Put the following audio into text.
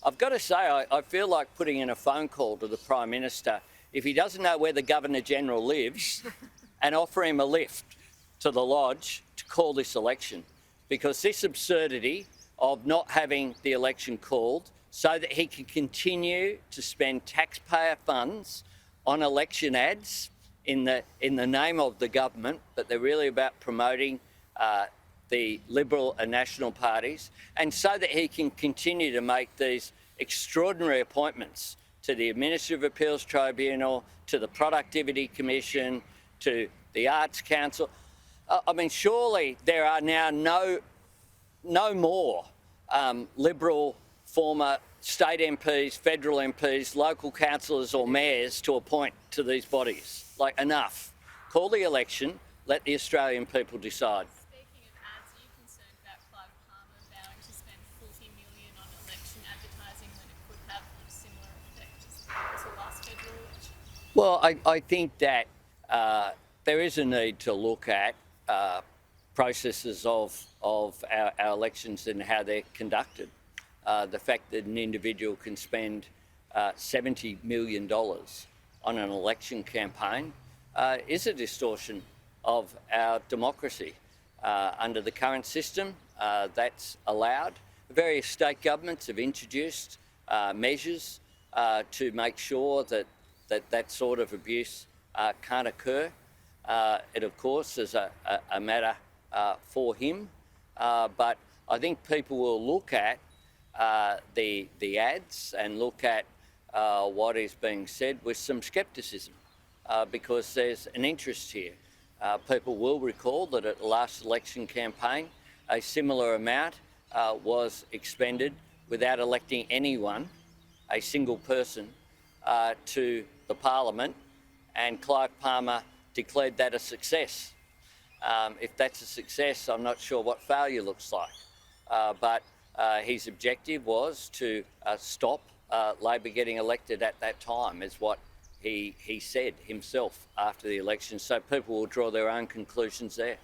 I've got to say, I feel like putting in a phone call to the Prime Minister if he doesn't know where the Governor-General lives and offer him a lift to the lodge to call this election. Because this absurdity of not having the election called so that he can continue to spend taxpayer funds on election ads in the name of the government, but they're really about promoting the Liberal and National parties, and so that he can continue to make these extraordinary appointments to the Administrative Appeals Tribunal, to the Productivity Commission, to the Arts Council. I mean, surely there are now no more Liberal former state MPs, federal MPs, local councillors or mayors to appoint to these bodies. Like, enough. Call the election, let the Australian people decide. Speaking of ads, are you concerned about Clive Palmer vowing to spend $40 million on election advertising when it could have a similar effect as the last federal election? Well, I think that there is a need to look at processes of our elections and how they're conducted. The fact that an individual can spend $70 million on an election campaign is a distortion of our democracy. Under the current system, that's allowed. Various state governments have introduced measures to make sure that sort of abuse can't occur. It, of course, is a matter for him, but I think people will look at the ads and look at what is being said with some scepticism, because there's an interest here. People will recall that at the last election campaign, a similar amount was expended without electing anyone, a single person, to the Parliament, and Clive Palmer declared that a success. If that's a success, I'm not sure what failure looks like. But his objective was to stop Labor getting elected at that time, is what he said himself after the election. So people will draw their own conclusions there.